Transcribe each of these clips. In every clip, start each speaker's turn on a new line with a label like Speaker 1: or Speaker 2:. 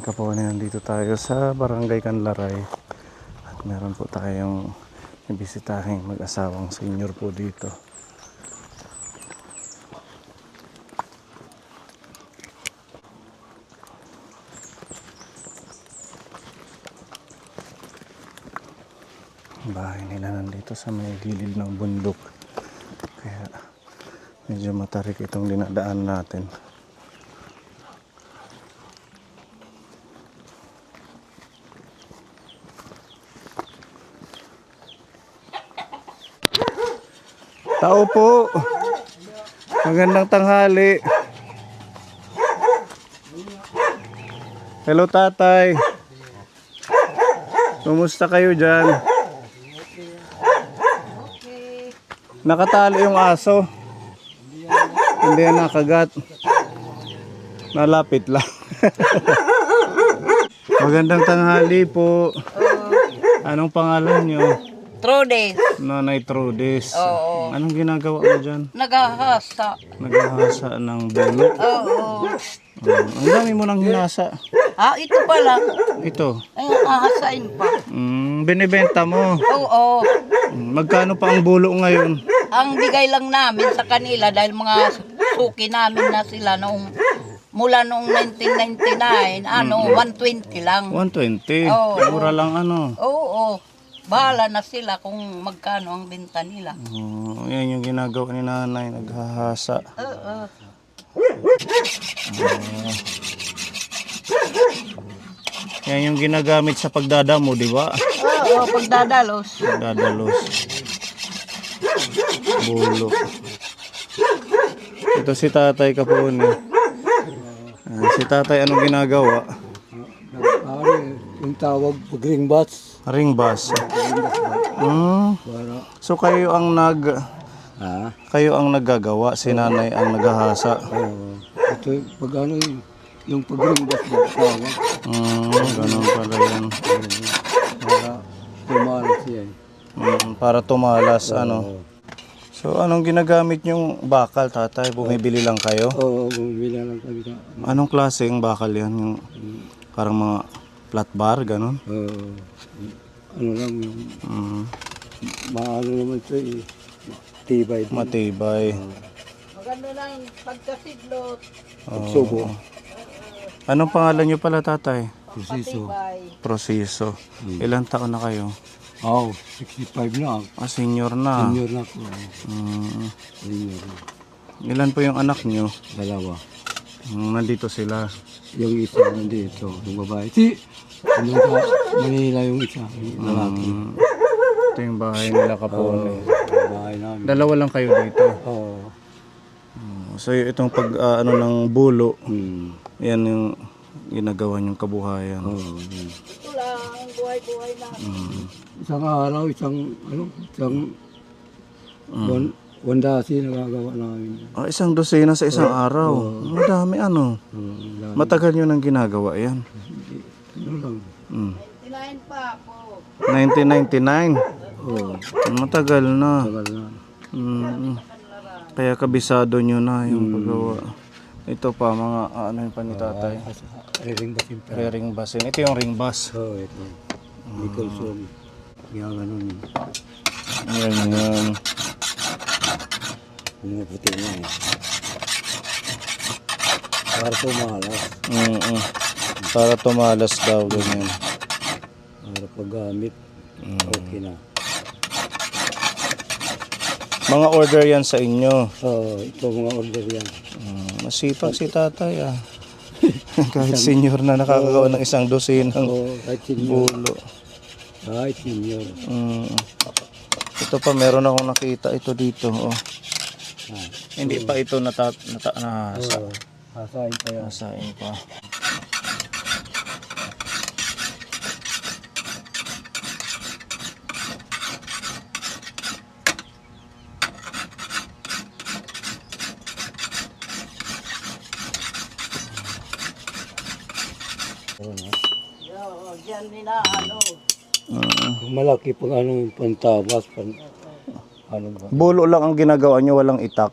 Speaker 1: Kapone, nandito tayo sa Barangay Canlaray at meron po tayong ibisitahing mag-asawang senior po dito. Ang bahay nila nandito sa may gilid ng bundok, kaya medyo matarik itong dinadaan natin. Tao po. Magandang tanghali. Hello tatay. Kumusta kayo dyan? Nakatali yung aso. Hindi yan nakagat. Nalapit lang. Magandang tanghali po. Anong pangalan nyo?
Speaker 2: Trudes.
Speaker 1: Nanay Trudes.
Speaker 2: Oo.
Speaker 1: Anong ginagawa mo dyan?
Speaker 2: Naghahasa.
Speaker 1: Naghahasa ng bulo.
Speaker 2: Oo.
Speaker 1: Ang dami mo nang hinasa.
Speaker 2: Ito pa lang.
Speaker 1: Ito.
Speaker 2: Ay, hahasain pa.
Speaker 1: Binibenta mo.
Speaker 2: Oo.
Speaker 1: Magkano pa ang bulo ngayon?
Speaker 2: Ang bigay lang namin sa kanila dahil mga suki namin na sila noong mula noong 1999, 120 lang.
Speaker 1: 120.
Speaker 2: Oo.
Speaker 1: Mura lang ano.
Speaker 2: Oo. Bahala na sila kung magkano ang benta nila.
Speaker 1: Yan yung ginagawa ni nanay. Naghahasa.
Speaker 2: Oo.
Speaker 1: Yan yung ginagamit sa pagdadamo, di ba?
Speaker 2: Oo, pagdadalos.
Speaker 1: Pagdadalos. Bulo. Ito si tatay Kapone. Si tatay anong ginagawa?
Speaker 3: Yung tawag ring bats.
Speaker 1: Ring bus. So kayo ang kayo ang naggagawa, si nanay ang naghahasa.
Speaker 3: Ito pag ano yung pag ring bats na tawag.
Speaker 1: Ganun pala yan.
Speaker 3: Para tumalas yan.
Speaker 1: Para tumalas ano. So anong ginagamit yung bakal, tatay? Bumibili lang kayo?
Speaker 3: Oo, bumili lang kami sa
Speaker 1: Anong klaseng bakal yan? Yung parang mga flat bar, ganun?
Speaker 3: ano lang yung maano naman ito tibay.
Speaker 1: Matibay.
Speaker 2: Maganda lang pagkasidlot.
Speaker 3: Subo.
Speaker 1: Anong pangalan nyo pala, tatay?
Speaker 3: Prosiso.
Speaker 1: Proseso. Ilang taon na kayo?
Speaker 3: 65 na.
Speaker 1: Senior na.
Speaker 3: Senior na ako. Senior na.
Speaker 1: Ilan po yung anak nyo?
Speaker 3: Dalawa.
Speaker 1: Nandito sila.
Speaker 3: Yung isa nandito, yung babae. Ano sa Manila yung isa, yung lalaki.
Speaker 1: Ito yung bahay nila Kapone.
Speaker 3: Bahay namin.
Speaker 1: Dalawa lang kayo dito.
Speaker 3: Oo.
Speaker 1: So itong pag ano ng bulo,
Speaker 3: Hmm.
Speaker 1: yan yung ginagawa niyong kabuhayan.
Speaker 3: Oo.
Speaker 2: Ito lang ang buhay-buhay namin.
Speaker 3: Isang araw, isang wandasi nagagawa namin.
Speaker 1: Isang dosena sa isang araw. Madami ano. Matagal nyo nang ginagawa yan.
Speaker 3: Ano lang.
Speaker 2: 99 pa po.
Speaker 1: 1999.
Speaker 3: Oo.
Speaker 1: Matagal na.
Speaker 3: Tagal na.
Speaker 1: Kaya kabisado nyo na yung paggawa. Ito pa mga ano yung pa ni tatay.
Speaker 3: Ring basin pa.
Speaker 1: Ring basin. Ito yung ring bus.
Speaker 3: Oo, ito. Nicholson. Kaya ganun.
Speaker 1: Yan.
Speaker 3: Pumuputi na eh. Para tumalas.
Speaker 1: Para tumalas daw ganyan.
Speaker 3: Para paggamit. Okay na.
Speaker 1: Mga order yan sa inyo.
Speaker 3: Oo, ito mga order yan.
Speaker 1: Masipag si tatay Kahit senior na nakakagawa ng isang dosenang
Speaker 3: Kahit senior.
Speaker 1: bulo.
Speaker 3: Kahit senior.
Speaker 1: Ito pa meron akong nakita ito dito. Hindi pa ito nahasa.
Speaker 3: Hasain pa yan.
Speaker 1: Nasain pa.
Speaker 2: Diyan nila
Speaker 3: Kung malaki pang ano, pantabas, ano ba?
Speaker 1: Bulo lang ang ginagawa nyo, walang itak.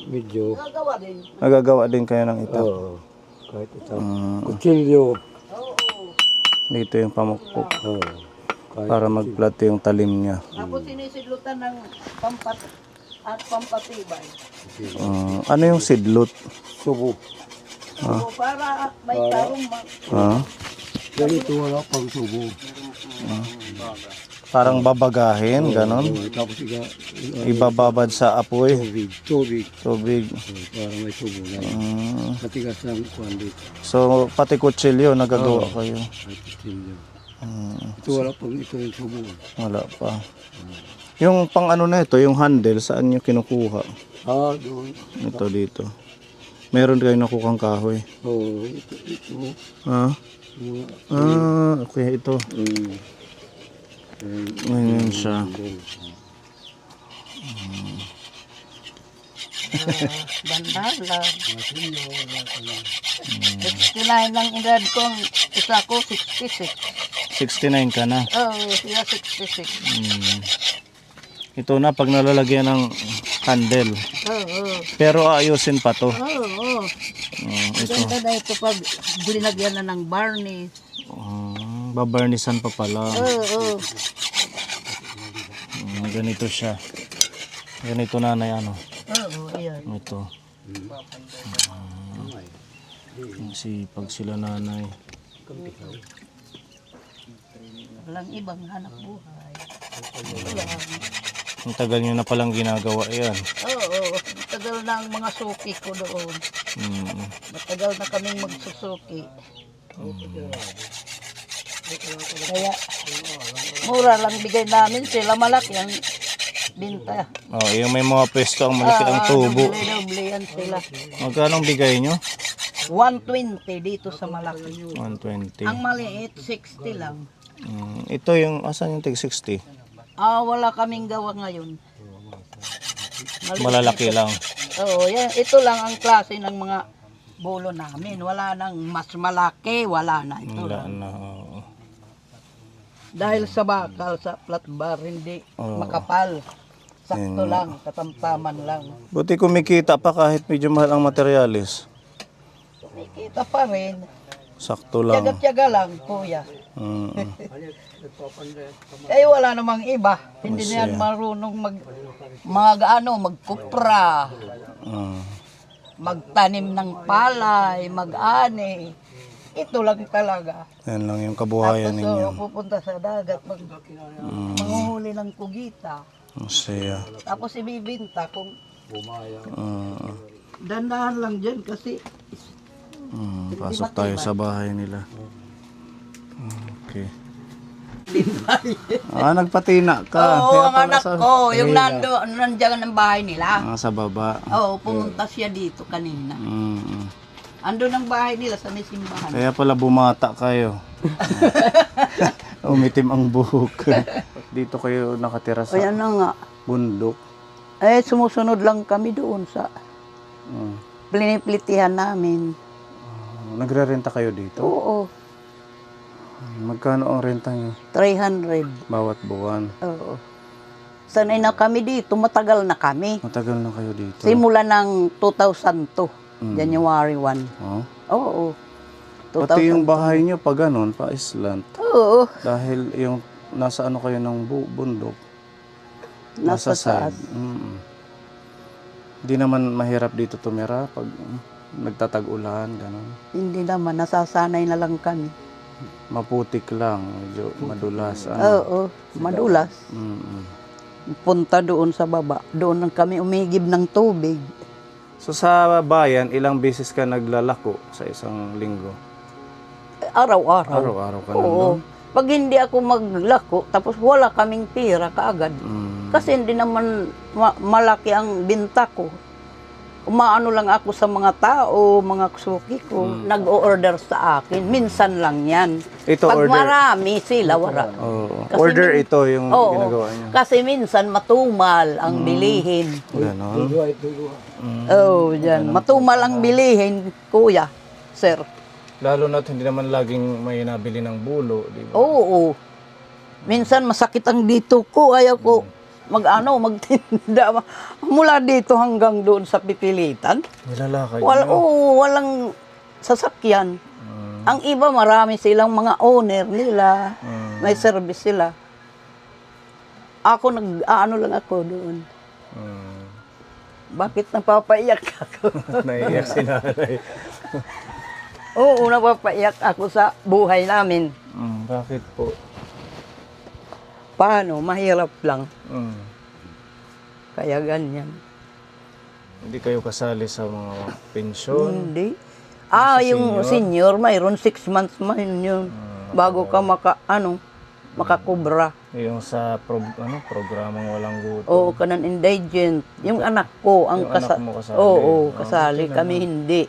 Speaker 3: Medyo.
Speaker 2: gagawa din.
Speaker 1: Nagagawa din kayo ng itak.
Speaker 3: Oo. Kahit ito.
Speaker 1: Mm,
Speaker 3: Kutsilyo.
Speaker 1: dito yung pamukpok
Speaker 3: Oo. Kahit
Speaker 1: para magplato yung talim niya.
Speaker 2: Tapos sinisidlutan ng pampatibay.
Speaker 1: Ano yung sidlot?
Speaker 3: subo.
Speaker 2: So, para may karong
Speaker 1: Ah,
Speaker 3: Ganito wala pang subo.
Speaker 1: parang babagahin, ganon.
Speaker 3: Tapos
Speaker 1: Ibababad sa apoy,
Speaker 3: tubig.
Speaker 1: tubig.
Speaker 3: Para may subo na.
Speaker 1: Mm,
Speaker 3: Matigas ng kuwan dito.
Speaker 1: so, pati kutsilyo, nagagawa kayo.
Speaker 3: Kahit kutsilyo.
Speaker 1: Mm,
Speaker 3: Ito wala pang ito yung subo.
Speaker 1: wala pa. Yung pang ano na ito, yung handle, saan nyo kinukuha?
Speaker 3: Doon.
Speaker 1: Ito dito. Meron kayo nakukang kahoy.
Speaker 3: Oo, ito.
Speaker 1: Ah,
Speaker 3: Mga,
Speaker 1: okay, ito. Ganyan siya.
Speaker 2: bandala. 69 lang edad ko. Isa ko 66.
Speaker 1: 69 ka na.
Speaker 2: Siya 66.
Speaker 1: Ito na pag nalalagyan ng handle. Pero aayusin pa to. Ito.
Speaker 2: Ganda na ito pag binagyan na ng varnish.
Speaker 1: Babarnisan pa pala. Ganito siya. Ganito nanay ano.
Speaker 2: Ayan.
Speaker 1: Ito. Pag sila nanay.
Speaker 2: Walang ibang hanap buhay. Ito lang.
Speaker 1: Ang tagal nyo na palang ginagawa yan.
Speaker 2: Matagal na ang mga suki ko doon. Matagal na kaming magsusuki. Kaya, mura lang bigay namin sila, malaki ang binta.
Speaker 1: Oh, yung may mga pwesto ang malaki ang tubo.
Speaker 2: Doble yan sila.
Speaker 1: Magkano bigay nyo?
Speaker 2: 120 dito sa malaki.
Speaker 1: 120.
Speaker 2: Ang maliit, 60 lang.
Speaker 1: Ito yung, asan yung tig 60?
Speaker 2: Wala kaming gawa ngayon. Maliit
Speaker 1: Malalaki
Speaker 2: ito.
Speaker 1: lang.
Speaker 2: Yan, ito lang ang klase ng mga bulo namin. Wala nang mas malaki, wala na. Ito
Speaker 1: Wala
Speaker 2: lang.
Speaker 1: na. Oo.
Speaker 2: Dahil sa bakal, sa flat bar, hindi makapal. Sakto lang, katamtaman lang.
Speaker 1: Buti kumikita pa kahit medyo mahal ang materialis.
Speaker 2: May kita pa rin.
Speaker 1: Sakto lang.
Speaker 2: Tiyaga-tiyaga lang, kuya.
Speaker 1: Mm.
Speaker 2: Eh wala namang iba. Hindi na yan marunong magkupra, magtanim ng palay, mag-ani. Ito lang talaga.
Speaker 1: Yan lang yung kabuhayan
Speaker 2: Tapos
Speaker 1: ninyo.
Speaker 2: pupunta sa dagat, manguhuli ng kugita.
Speaker 1: Masaya.
Speaker 2: Tapos ibibinta kung dandahan lang dyan kasi
Speaker 1: Pasok tayo sa bahay nila. Okay. Nagpatina ka.
Speaker 2: Oo,
Speaker 1: Kaya
Speaker 2: ang
Speaker 1: pala
Speaker 2: anak
Speaker 1: sa-
Speaker 2: ko, yung nandiyan ang bahay nila.
Speaker 1: sa baba.
Speaker 2: Oo, pumunta siya dito kanina. Andun ang bahay nila sa may simbahan.
Speaker 1: Kaya pala bumata kayo. Umitim ang buhok. Dito kayo nakatira sa
Speaker 2: Ayan na nga.
Speaker 1: bundok.
Speaker 2: Sumusunod lang kami doon sa pliniplitihan namin.
Speaker 1: Nagre-renta kayo dito?
Speaker 2: Oo,
Speaker 1: Magkano ang renta niyo
Speaker 2: 300.
Speaker 1: bawat buwan?
Speaker 2: Oo. Sanay na kami dito, matagal na kami.
Speaker 1: Matagal na kayo dito.
Speaker 2: Simula ng 2002, January 1.
Speaker 1: Oh.
Speaker 2: Oo.
Speaker 1: Pati yung bahay niyo pa ganun, pa island.
Speaker 2: Oo.
Speaker 1: Dahil yung nasa ano kayo ng bundok.
Speaker 2: Nasa
Speaker 1: side.
Speaker 2: taas.
Speaker 1: Hindi naman mahirap dito tumira pag nagtatag-ulan, ganun.
Speaker 2: Hindi naman, nasasanay na lang kami.
Speaker 1: Maputik lang, medyo madulas.
Speaker 2: Oo, madulas. Punta doon sa baba. Doon lang kami umigib ng tubig.
Speaker 1: So sa bayan, ilang beses ka naglalako sa isang linggo?
Speaker 2: Araw-araw.
Speaker 1: Araw-araw ka
Speaker 2: Oo.
Speaker 1: nandun?
Speaker 2: Pag hindi ako maglako, tapos wala kaming pira kaagad. Kasi hindi naman malaki ang binta ko. Umaano lang ako sa mga tao, mga suki ko, nag-o-order sa akin. Minsan lang yan.
Speaker 1: Ito
Speaker 2: Pag
Speaker 1: order.
Speaker 2: marami sila, wala.
Speaker 1: Oo.
Speaker 2: Kasi
Speaker 1: Order ito yung
Speaker 2: Oo.
Speaker 1: ginagawa niya.
Speaker 2: Kasi minsan matumal ang bilihin.
Speaker 1: Ganon.
Speaker 2: Oo, dyan. Matumal ang bilihin, kuya, sir.
Speaker 1: Lalo na't hindi naman laging may nabili ng bulo, di ba?
Speaker 2: Oo. Minsan masakit ang dito ko, ayaw ko magtinda. Mula dito hanggang doon sa pipilitan.
Speaker 1: Nilalakad
Speaker 2: Walang sasakyan. Ang iba, marami silang mga owner nila. May service sila. Ako, ano lang ako doon. Bakit napapaiyak ako?
Speaker 1: Naiiyak si nanay.
Speaker 2: Oo, napapaiyak ako sa buhay namin.
Speaker 1: Bakit po?
Speaker 2: Paano? Mahirap lang.
Speaker 1: Mm.
Speaker 2: Kaya ganyan.
Speaker 1: Hindi kayo kasali sa mga pensyon?
Speaker 2: Hindi. Yung senior, mayroon 6 months man yun. Bago ka makakubra.
Speaker 1: Yung sa programang walang gutom.
Speaker 2: Oo, kanan indigent. Yung anak ko, ang
Speaker 1: Yung anak mo kasali.
Speaker 2: Oo, kasali. Kami hindi.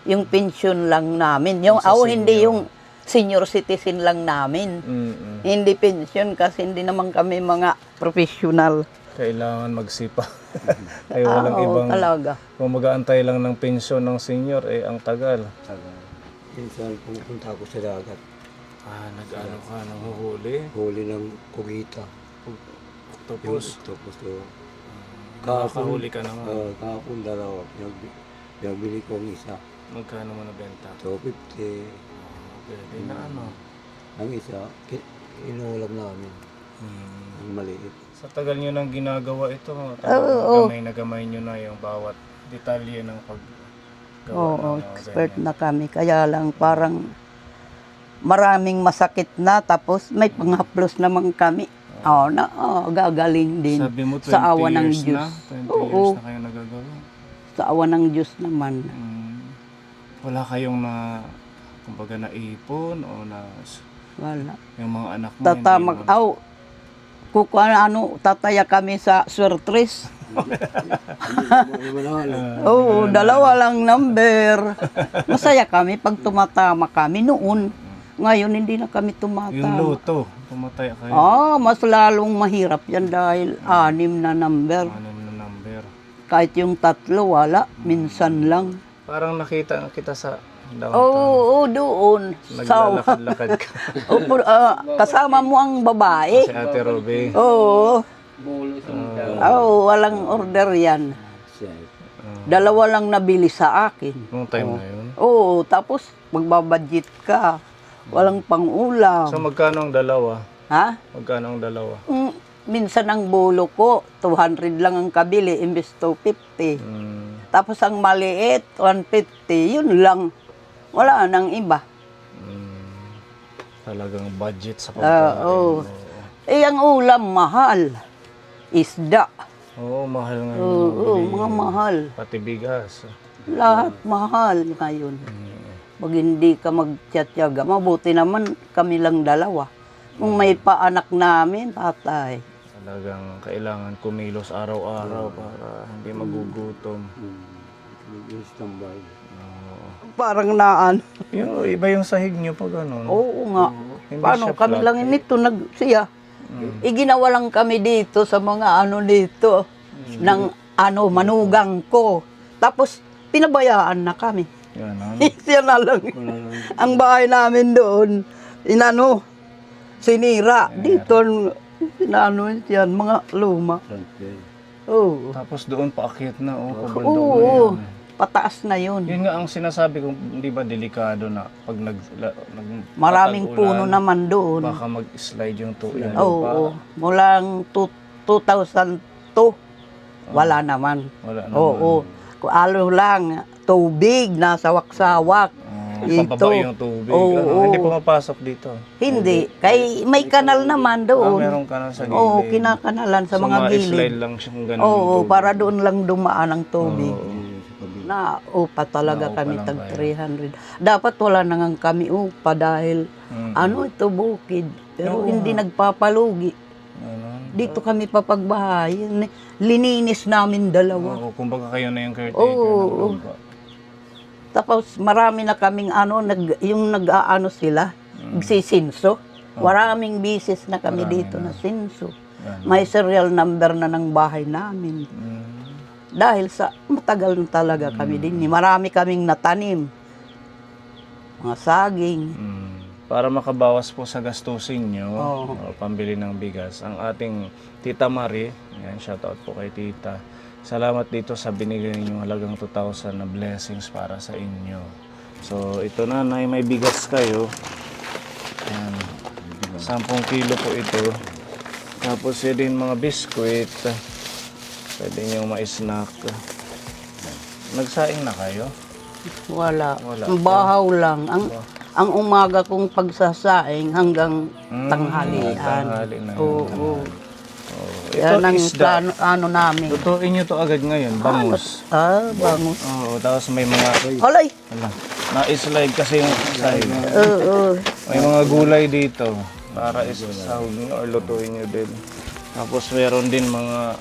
Speaker 2: Yung pension lang namin. Yung
Speaker 1: Sa
Speaker 2: hindi
Speaker 1: senior.
Speaker 2: yung senior citizen lang namin. Hindi pension kasi hindi naman kami mga professional.
Speaker 1: Kailangan magsipa. Ay walang
Speaker 2: Oo,
Speaker 1: ibang...
Speaker 2: talaga.
Speaker 1: Kung mag-aantay lang ng pensyon ng senior, ang tagal.
Speaker 3: Minsan pumupunta ako sa dagat.
Speaker 1: Nag-ano ka, nanguhuli?
Speaker 3: Huli ng kugita.
Speaker 1: Tapos,
Speaker 3: Tapos
Speaker 1: nakahuli ka naman.
Speaker 3: kahapon dalawa. Pinagbili ko ang isa.
Speaker 1: Magkano mo nabenta?
Speaker 3: 250.
Speaker 1: Pwede na ano.
Speaker 3: Ang isa, inuulam namin. Ang maliit.
Speaker 1: Sa tagal nyo nang ginagawa ito,
Speaker 2: Oo.
Speaker 1: gamay na gamay nyo na yung bawat detalye ng paggawa.
Speaker 2: Oo,
Speaker 1: ng
Speaker 2: expert
Speaker 1: ganyan.
Speaker 2: na kami. Kaya lang parang maraming masakit na tapos may panghaplos naman kami. Gagaling din.
Speaker 1: Sabi mo 20
Speaker 2: sa awa ng
Speaker 1: years
Speaker 2: Diyos.
Speaker 1: na? 20
Speaker 2: Oo.
Speaker 1: years na kayo nagagawa?
Speaker 2: Sa awa ng Diyos naman.
Speaker 1: Wala kayong kumbaga naipon o
Speaker 2: Wala.
Speaker 1: yung mga anak mo?
Speaker 2: Tatamag, tataya kami sa Swertres. Oo, dalawa lang number. Masaya kami pag tumatama kami noon. Ngayon hindi na kami
Speaker 1: Yung
Speaker 2: tumatama.
Speaker 1: loto, pumatay kayo.
Speaker 2: Mas lalong mahirap yan dahil 6 na number.
Speaker 1: Ano na number?
Speaker 2: Kahit yung 3, wala. Minsan lang.
Speaker 1: Parang nakita kita sa downtown.
Speaker 2: Oo, doon.
Speaker 1: Naglalakad-lakad ka.
Speaker 2: Kasama mo ang babae.
Speaker 1: Si Ate Robe.
Speaker 2: Oo. Walang order yan. Dalawa lang nabili sa akin.
Speaker 1: Nung time na yun.
Speaker 2: Oo, tapos magbabudget ka. Walang pang-ulam.
Speaker 1: So magkano ang dalawa?
Speaker 2: Ha?
Speaker 1: Magkano ang dalawa?
Speaker 2: Minsan ang bulo ko, 200 lang ang kabili, imbes 250. Tapos ang maliit, 150. Yun lang. Wala nang iba.
Speaker 1: Talagang budget sa pagkain.
Speaker 2: Oo. Ang ulam, mahal. Isda.
Speaker 1: Oo, mahal ngayon.
Speaker 2: Oo, mga mahal.
Speaker 1: Pati bigas.
Speaker 2: Lahat mahal ngayon. Pag hindi ka magtsatsaga, mabuti naman kami lang dalawa. Kung may paanak namin, patay.
Speaker 1: Talagang kailangan kumilos araw-araw para hindi magugutom.
Speaker 3: Standby.
Speaker 2: Parang naan.
Speaker 1: Iba yung sahig nyo pag ano.
Speaker 2: Oo nga.
Speaker 1: Hindi
Speaker 2: Paano
Speaker 1: siya
Speaker 2: kami
Speaker 1: flat.
Speaker 2: lang nito siya. Iginawa lang kami dito sa mga dito ng manugang ko. Tapos pinabayaan na kami.
Speaker 1: Yan,
Speaker 2: Siya na lang. Ang bahay namin doon, sinira. Dito, yan, mga luma. Oo.
Speaker 1: Tapos doon paakyat na, kabundok na
Speaker 2: Oo,
Speaker 1: yan.
Speaker 2: pataas na yun.
Speaker 1: Yun nga ang sinasabi ko, di ba delikado na pag
Speaker 2: Maraming
Speaker 1: patag-ulan,
Speaker 2: puno naman doon.
Speaker 1: baka mag-slide yung yung
Speaker 2: Oo,
Speaker 1: lupa.
Speaker 2: mulang 2002, wala naman.
Speaker 1: Wala naman.
Speaker 2: Oo, lang, tubig, nasa waksawak.
Speaker 1: Pababa yung tubig.
Speaker 2: Oo.
Speaker 1: Hindi pumapasok dito.
Speaker 2: Hindi, kay may kanal naman doon.
Speaker 1: Meron ka na sa gilid.
Speaker 2: Oo, kinakanalan sa mga gilid.
Speaker 1: slide lang siyang ganun.
Speaker 2: Oo,
Speaker 1: yung tubig.
Speaker 2: para doon lang dumaan ang tubig.
Speaker 1: Oo.
Speaker 2: Naupa talaga
Speaker 1: Naupa
Speaker 2: kami
Speaker 1: lang
Speaker 2: tag
Speaker 1: kayo.
Speaker 2: 300. Dapat wala na nga kami upa dahil ito bukid. Pero hindi nagpapalugi.
Speaker 1: Ano?
Speaker 2: Dito kami papagbahay. Lininis namin dalawa.
Speaker 1: Oo, kumbaga kayo na yung caretaker
Speaker 2: Oo.
Speaker 1: ng lupa.
Speaker 2: Tapos marami na kaming yung nag-aano sila, nagsisinso. Maraming bisis na kami
Speaker 1: Marami
Speaker 2: dito na sinso.
Speaker 1: Yan.
Speaker 2: May serial number na ng bahay namin. Dahil sa matagal na talaga kami din. Marami kaming natanim. Mga saging.
Speaker 1: Para makabawas po sa gastusin nyo,
Speaker 2: Oo.
Speaker 1: o pambili ng bigas, ang ating Tita Marie, yan, shoutout po kay Tita. Salamat dito sa binigay ninyong halagang 2,000 na blessings para sa inyo. So, ito nanay, may bigas kayo. Ayan. 10 kilo po ito. Tapos yun din mga biskwit. Pwede nyo ma-snack. Nagsaing na kayo?
Speaker 2: Wala.
Speaker 1: Wala.
Speaker 2: Bahaw lang. Ang umaga kong pagsasaing hanggang tanghalian.
Speaker 1: Tanghali na yun.
Speaker 2: Oo.
Speaker 1: Ito
Speaker 2: Yan ang
Speaker 1: isda.
Speaker 2: ano namin.
Speaker 1: Lutuin nyo to agad ngayon, bangus.
Speaker 2: Bangus.
Speaker 1: Oo, tapos may mga...
Speaker 2: Alay!
Speaker 1: Ala, na-slide kasi yung side.
Speaker 2: Oo.
Speaker 1: May mga gulay dito para isasahog nyo or lutuin nyo din. Tapos meron din mga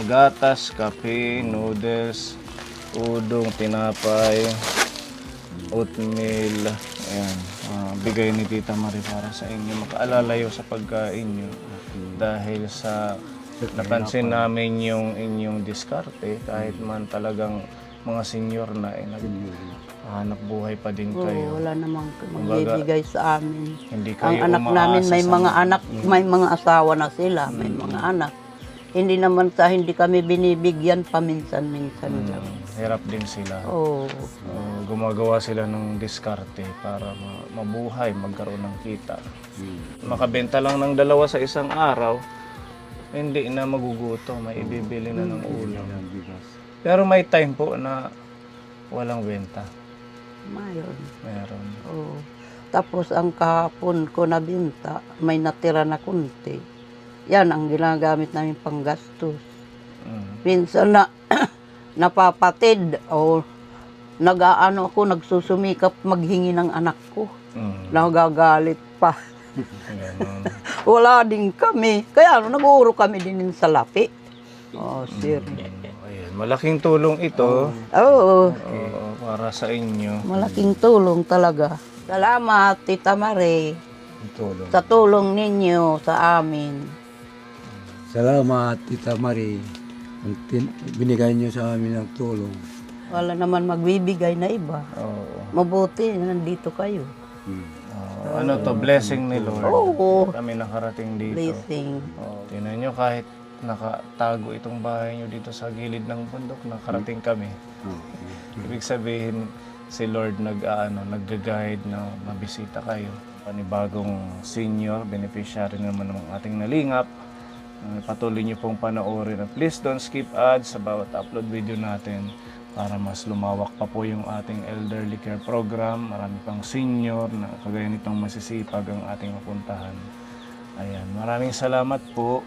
Speaker 1: gatas, kape, noodles, udong, tinapay, oatmeal. Ayan, bigay ni Tita Marie para sa inyo. Makaalalayo sa pagkain nyo. Dahil sa napansin namin yung inyong diskarte, kahit man talagang mga senior na, hanap buhay pa din kayo.
Speaker 2: Wala namang magbibigay sa amin.
Speaker 1: Hindi
Speaker 2: Ang
Speaker 1: kayo
Speaker 2: anak namin may
Speaker 1: umaasa
Speaker 2: mga anak, may mga asawa na sila, may mga anak. Hindi naman hindi kami binibigyan paminsan-minsan lang.
Speaker 1: Hirap din sila.
Speaker 2: Oo.
Speaker 1: Gumagawa sila ng diskarte para mabuhay, magkaroon ng kita. Makabenta lang ng 2 sa isang araw, hindi na maguguto, may ibibili na ng ulam. Pero may time po na walang benta.
Speaker 2: Mayroon.
Speaker 1: Meron.
Speaker 2: Oo. Tapos ang kahapon ko na binta, may natira na kunti. Yan ang ginagamit namin panggastos. Minsan na napapatid o nag-aano ako, nagsusumikap maghingi ng anak ko. Nagagalit pa.
Speaker 1: Ganon.
Speaker 2: Wala din kami. Kaya nag-uuro kami din sa lapi. Oh, sir.
Speaker 1: Ayan, malaking tulong ito.
Speaker 2: Oo.
Speaker 1: Para sa inyo.
Speaker 2: Malaking tulong talaga. Salamat, Tita Marie, sa tulong ninyo sa amin.
Speaker 3: Salamat, Tita Marie. Binigay niyo sa amin ng tulong.
Speaker 2: Wala naman magbibigay na iba.
Speaker 1: Oo.
Speaker 2: Mabuti, nandito kayo.
Speaker 1: Ano to, blessing ni Lord.
Speaker 2: Oo.
Speaker 1: Kami nakarating dito.
Speaker 2: Blessing.
Speaker 1: Tingnan nyo, kahit nakatago itong bahay nyo dito sa gilid ng bundok, nakarating kami. Ibig sabihin, si Lord nag-guide na mabisita kayo. Panibagong senior, beneficiary naman ng ating nalingap. Patuloy nyo pong panoorin. At please don't skip ads sa bawat upload video natin para mas lumawak pa po yung ating elderly care program. Marami pang senior na kagaya nitong masisipag ang ating mapuntahan. Ayan, maraming salamat po.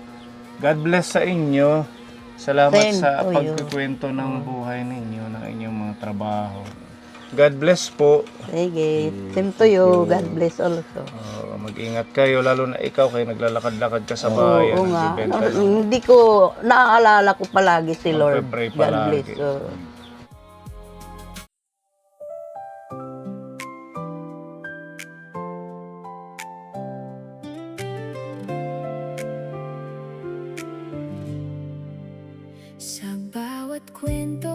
Speaker 1: God bless sa inyo. Salamat
Speaker 2: Same
Speaker 1: sa
Speaker 2: to you.
Speaker 1: pagkukwento ng buhay ninyo, ng inyong mga trabaho. God bless po.
Speaker 2: Sige, same to you. God bless also.
Speaker 1: Mag-ingat kayo, lalo na ikaw kayo naglalakad-lakad ka sa bayan.
Speaker 2: Oo nga.
Speaker 1: nagbebenta ng-
Speaker 2: Hindi ko, naaalala ko palagi si Lord.
Speaker 1: Magpe-pray
Speaker 2: God
Speaker 1: palagi.
Speaker 2: bless.
Speaker 4: Sa bawat kwento